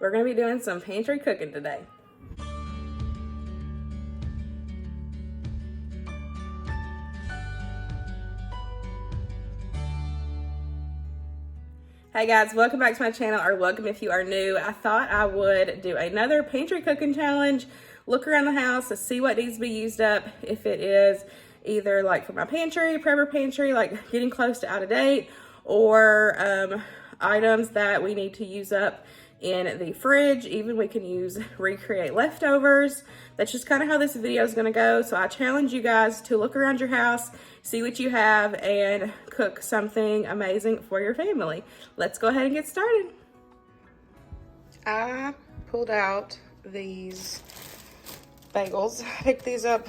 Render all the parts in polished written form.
We're gonna be doing some pantry cooking today. Hey guys, welcome back to my channel, or welcome if you are new. I thought I would do another pantry cooking challenge. Look around the house to see what needs to be used up. If it is either like for my pantry, prepper pantry, like getting close to out of date, or items that we need to use up in the fridge. Even we can use recreate leftovers. That's just kind of how this video is going to go. So I challenge you guys to look around your house, see what you have, and cook something amazing for your family. Let's go ahead and get started. I pulled out these bagels. I picked these up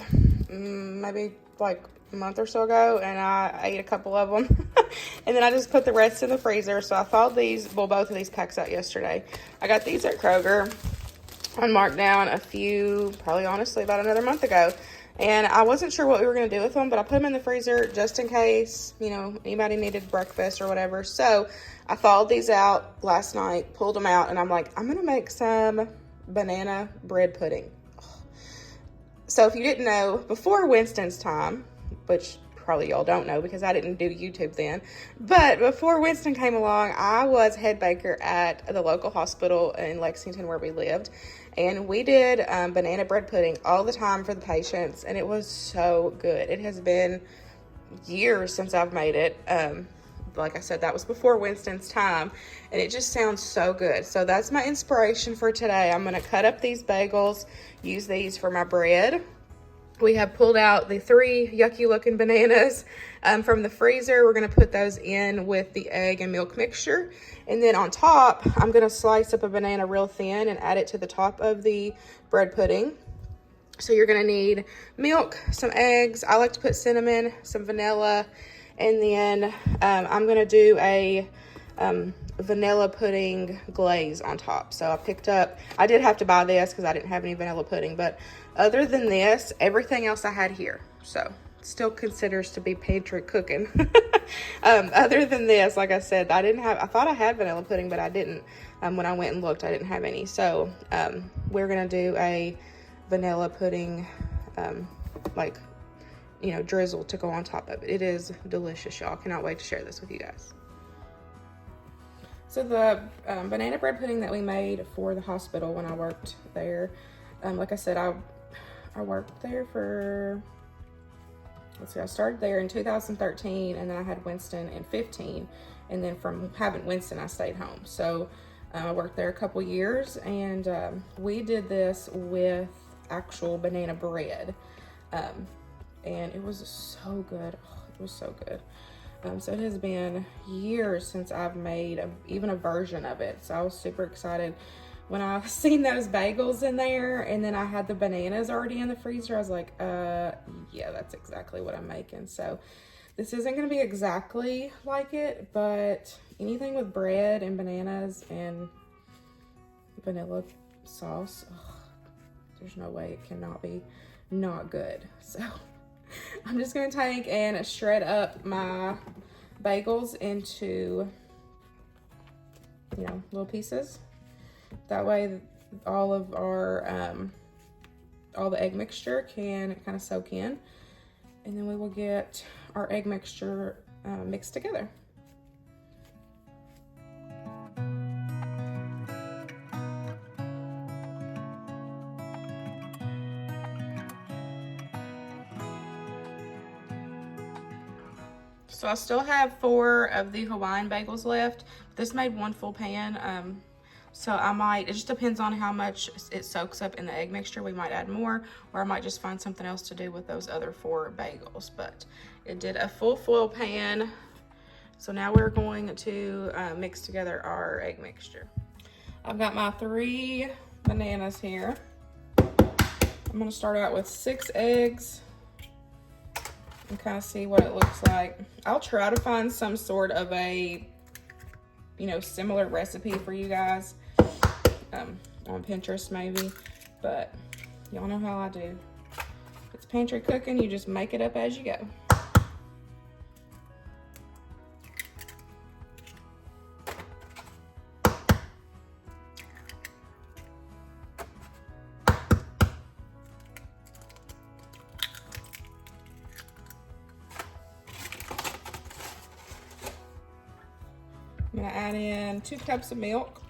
maybe like a month or so ago, and I ate a couple of them. And then I just put the rest in the freezer. So I thawed these, well, both of these packs out yesterday. I got these at Kroger on markdown a few, probably honestly about another month ago. And I wasn't sure what we were going to do with them, but I put them in the freezer just in case, you know, anybody needed breakfast or whatever. So I thawed these out last night, pulled them out, and I'm like, I'm going to make some banana bread pudding. So if you didn't know, before Winston's time, which probably y'all don't know because I didn't do YouTube then, but before Winston came along, I was head baker at the local hospital in Lexington where we lived, and we did banana bread pudding all the time for the patients, and it was so good. It has been years since I've made it. Like I said, that was before Winston's time, and it just sounds so good. So that's my inspiration for today. I'm going to cut up these bagels, use these for my bread. We have pulled out the 3 yucky looking bananas from the freezer. We're going to put those in with the egg and milk mixture. And then on top, I'm going to slice up a banana real thin and add it to the top of the bread pudding. So you're going to need milk, some eggs. I like to put cinnamon, some vanilla, and then I'm going to do a vanilla pudding glaze on top. So I picked up, I did have to buy this because I didn't have any vanilla pudding, but other than this, everything else I had here. So still considers to be pantry cooking. Other than this, like I said, I thought I had vanilla pudding, but I didn't. When I went and looked, I didn't have any. So we're gonna do a vanilla pudding, like, you know, drizzle to go on top of it. It is delicious, y'all. Cannot wait to share this with you guys. So the banana bread pudding that we made for the hospital when I worked there, like I said, I worked there for, let's see, I started there in 2013, and then I had Winston in 15, and then from having Winston, I stayed home. So I worked there a couple years, and we did this with actual banana bread, and it was so good. Oh, it was so good. So it has been years since I've made even a version of it. So I was super excited when I seen those bagels in there, and then I had the bananas already in the freezer. I was like, yeah, that's exactly what I'm making. So this isn't going to be exactly like it, but anything with bread and bananas and vanilla sauce, there's no way it cannot be not good. So I'm just going to take and shred up my bagels into, you know, little pieces. That way all of our, all the egg mixture can kind of soak in. And then we will get our egg mixture mixed together. So I still have 4 of the Hawaiian bagels left. This made 1 full pan. So I might, it just depends on how much it soaks up in the egg mixture. We might add more, or I might just find something else to do with those other 4 bagels. But it did a full foil pan. So now we're going to mix together our egg mixture. I've got my 3 bananas here. I'm gonna start out with 6 eggs and kind of see what it looks like. I'll try to find some sort of a, you know, similar recipe for you guys on Pinterest maybe, but y'all know how I do. If it's pantry cooking, you just make it up as you go. add in 2 cups of milk.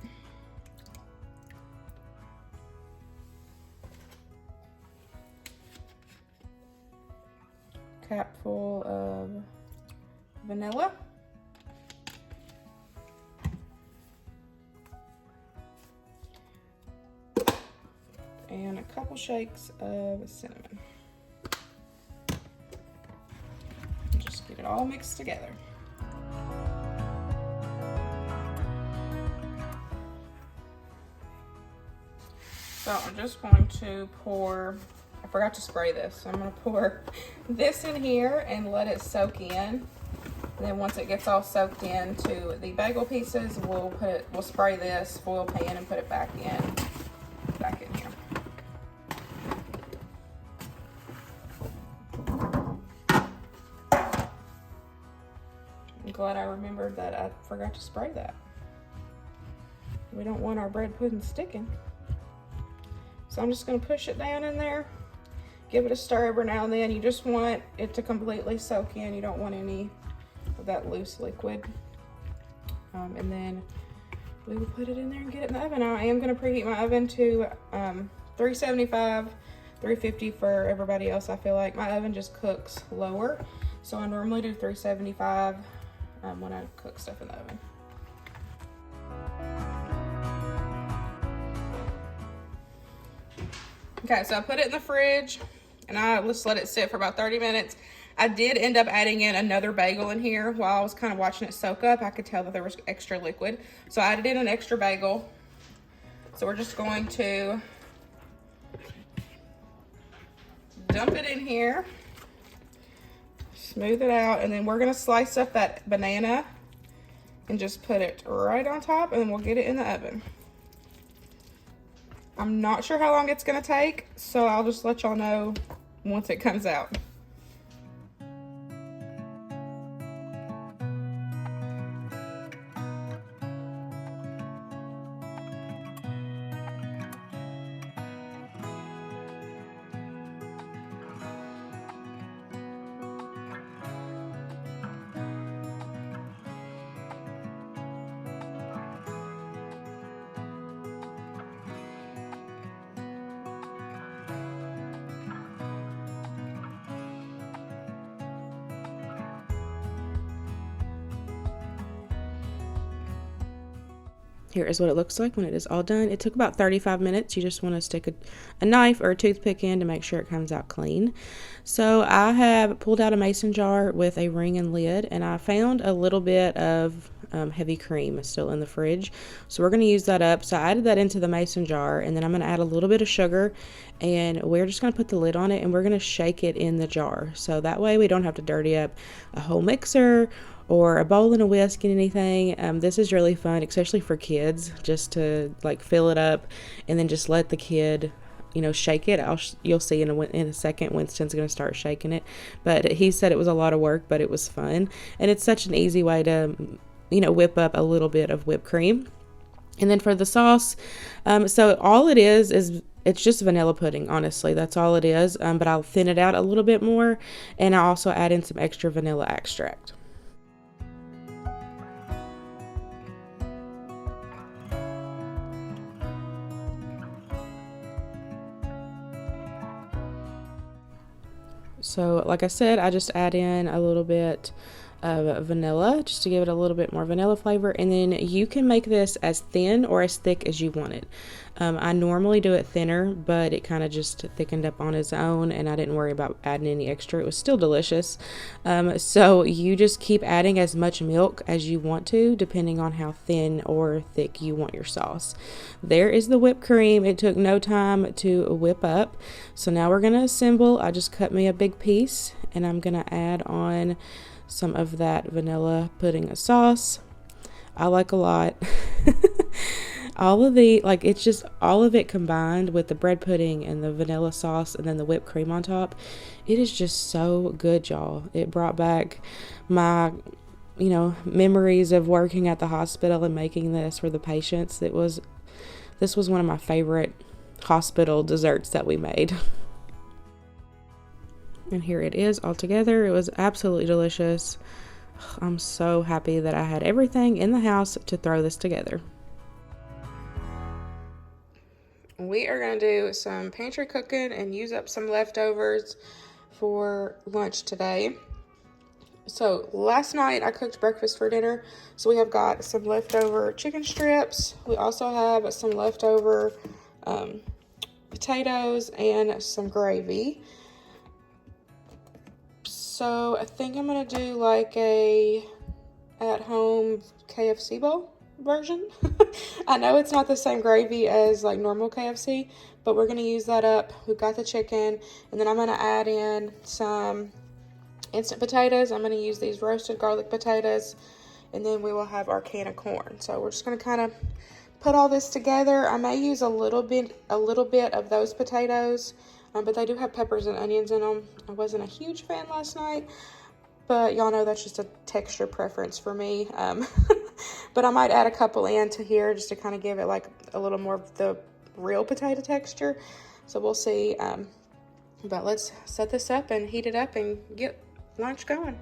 Capful of vanilla. And a couple shakes of cinnamon. Just get it all mixed together. So I'm just going to pour, I forgot to spray this, so I'm going to pour this in here and let it soak in. And then once it gets all soaked into the bagel pieces, we'll spray this foil pan and put it back in here. I'm glad I remembered that I forgot to spray that. We don't want our bread pudding sticking. So I'm just going to push it down in there. Give it a stir every now and then. You just want it to completely soak in. You don't want any of that loose liquid. And then we will put it in there and get it in the oven. I am going to preheat my oven to 375, 350 for everybody else. I feel like my oven just cooks lower. So I normally do 375 when I cook stuff in the oven. Okay, so I put it in the fridge and I just let it sit for about 30 minutes. I did end up adding in another bagel in here while I was kind of watching it soak up. I could tell that there was extra liquid. So I added in an extra bagel. So we're just going to dump it in here, smooth it out, and then we're gonna slice up that banana and just put it right on top, and then we'll get it in the oven. I'm not sure how long it's gonna take, so I'll just let y'all know once it comes out. Here is what it looks like when it is all done. It took about 35 minutes. You just want to stick a knife or a toothpick in to make sure it comes out clean. So I have pulled out a mason jar with a ring and lid, and I found a little bit of heavy cream still in the fridge. So we're going to use that up. So I added that into the mason jar, and then I'm going to add a little bit of sugar, and we're just going to put the lid on it, and we're going to shake it in the jar. So that way we don't have to dirty up a whole mixer or a bowl and a whisk and anything. This is really fun, especially for kids, just to like fill it up and then just let the kid, you know, shake it. You'll see in a second, Winston's going to start shaking it. But he said it was a lot of work, but it was fun. And it's such an easy way to, you know, whip up a little bit of whipped cream. And then for the sauce, so all it is it's just vanilla pudding, honestly. That's all it is. But I'll thin it out a little bit more, and I also add in some extra vanilla extract. So like I said, I just add in a little bit of vanilla just to give it a little bit more vanilla flavor, and then you can make this as thin or as thick as you want it. I normally do it thinner, but it kind of just thickened up on its own, and I didn't worry about adding any extra. It was still delicious. So you just keep adding as much milk as you want to, depending on how thin or thick you want your sauce. There is the whipped cream. It took no time to whip up. So now we're going to assemble. I just cut me a big piece, and I'm going to add on some of that vanilla pudding sauce. I like a lot. All of it combined with the bread pudding and the vanilla sauce and then the whipped cream on top. It is just so good, y'all. It brought back my, you know, memories of working at the hospital and making this for the patients. This was one of my favorite hospital desserts that we made. And here it is all together. It was absolutely delicious. I'm so happy that I had everything in the house to throw this together. We are going to do some pantry cooking and use up some leftovers for lunch today. So last night I cooked breakfast for dinner, so we have got some leftover chicken strips. We also have some leftover potatoes and some gravy. So I think I'm gonna do like a at-home KFC bowl version. I know it's not the same gravy as like normal KFC, but we're gonna use that up. We've got the chicken, and then I'm gonna add in some instant potatoes. I'm going to use these roasted garlic potatoes, and then we will have our can of corn. So we're just going to kind of put all this together. I may use a little bit of those potatoes, but they do have peppers and onions in them. I wasn't a huge fan last night, but y'all know that's just a texture preference for me. But I might add a couple into here just to kind of give it like a little more of the real potato texture. So we'll see. But let's set this up and heat it up and get lunch going.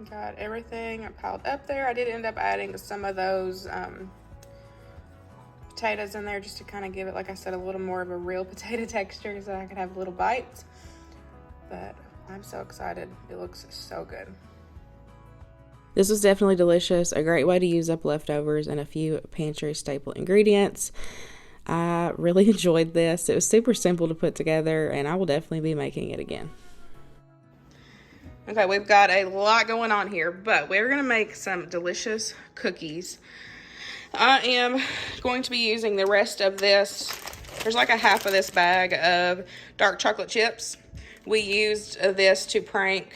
Got everything piled up there. I did end up adding some of those potatoes in there just to kind of give it, like I said, a little more of a real potato texture so I could have little bites. But I'm so excited. It looks so good. This was definitely delicious. A great way to use up leftovers and a few pantry staple ingredients. I really enjoyed this. It was super simple to put together, and I will definitely be making it again. Okay, we've got a lot going on here, but we're going to make some delicious cookies. I am going to be using the rest of this. There's like a half of this bag of dark chocolate chips. We used this to prank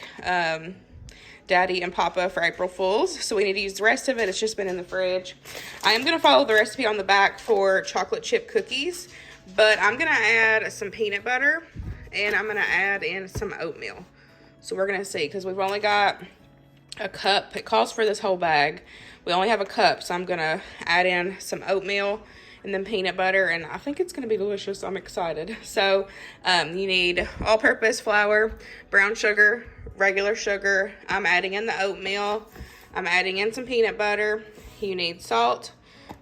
Daddy and Papa for April Fools, so we need to use the rest of it. It's just been in the fridge. I am going to follow the recipe on the back for chocolate chip cookies, but I'm going to add some peanut butter, and I'm going to add in some oatmeal. So we're going to see, because we've only got a cup. It calls for this whole bag. We only have a cup, so I'm going to add in some oatmeal and then peanut butter, and I think it's going to be delicious. I'm excited. So you need all-purpose flour, brown sugar, regular sugar. I'm adding in the oatmeal. I'm adding in some peanut butter. You need salt,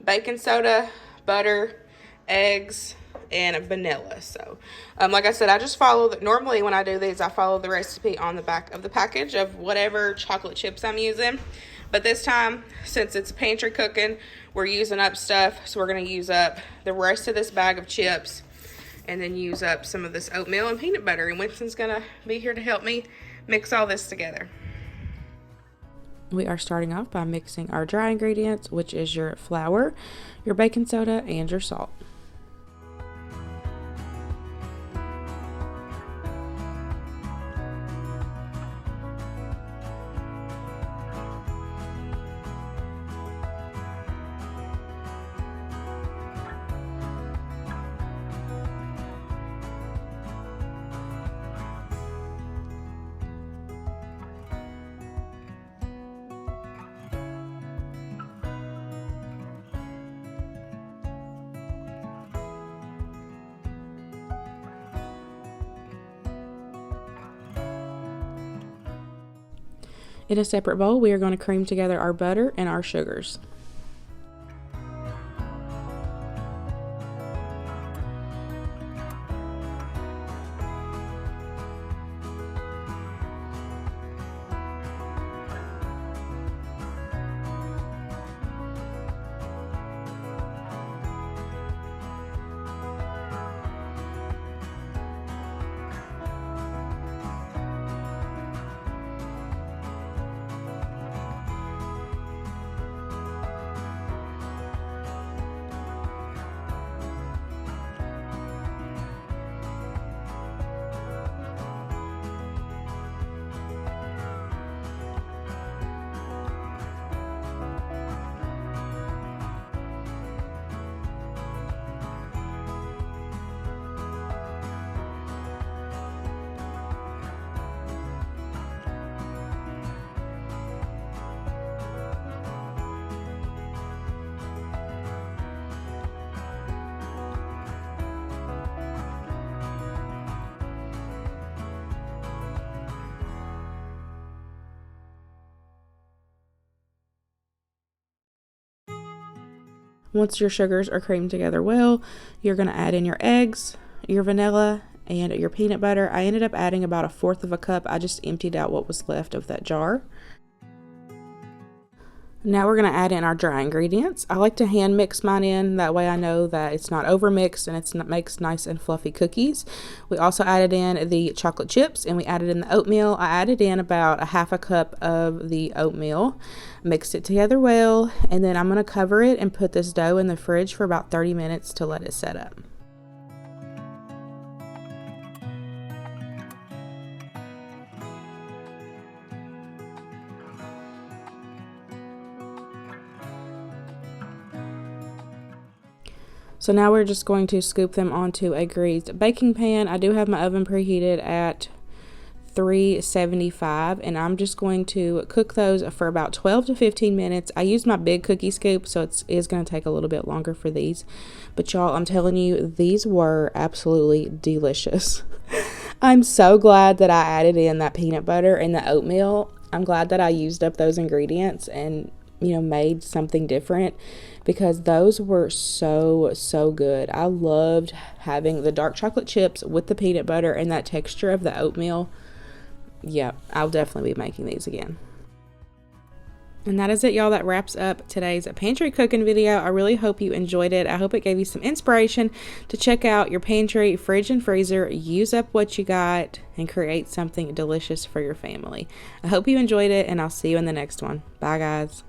baking soda, butter, eggs, and vanilla. So like I said, I just follow normally when I do these, I follow the recipe on the back of the package of whatever chocolate chips I'm using. But this time, since it's pantry cooking, we're using up stuff, so we're going to use up the rest of this bag of chips and then use up some of this oatmeal and peanut butter. And Winston's going to be here to help me mix all this together. We are starting off by mixing our dry ingredients, which is your flour, your baking soda, and your salt. In a separate bowl, we are going to cream together our butter and our sugars. Once your sugars are creamed together well, you're going to add in your eggs, your vanilla, and your peanut butter. I ended up adding about 1/4 cup. I just emptied out what was left of that jar. Now we're going to add in our dry ingredients. I like to hand mix mine in, that way I know that it's not over mixed and it makes nice and fluffy cookies. We also added in the chocolate chips and we added in the oatmeal. I added in about 1/2 cup of the oatmeal, mixed it together well, and then I'm going to cover it and put this dough in the fridge for about 30 minutes to let it set up. So now we're just going to scoop them onto a greased baking pan. I do have my oven preheated at 375 and I'm just going to cook those for about 12 to 15 minutes. I used my big cookie scoop, so it is going to take a little bit longer for these. But y'all, I'm telling you, these were absolutely delicious. I'm so glad that I added in that peanut butter and the oatmeal. I'm glad that I used up those ingredients and made something different, because those were so good. I loved having the dark chocolate chips with the peanut butter and that texture of the oatmeal. Yeah, I'll definitely be making these again. And that is it, y'all. That wraps up today's pantry cooking video. I really hope you enjoyed it. I hope it gave you some inspiration to check out your pantry, fridge, and freezer, use up what you got, and create something delicious for your family. I hope you enjoyed it, and I'll see you in the next one. Bye, guys.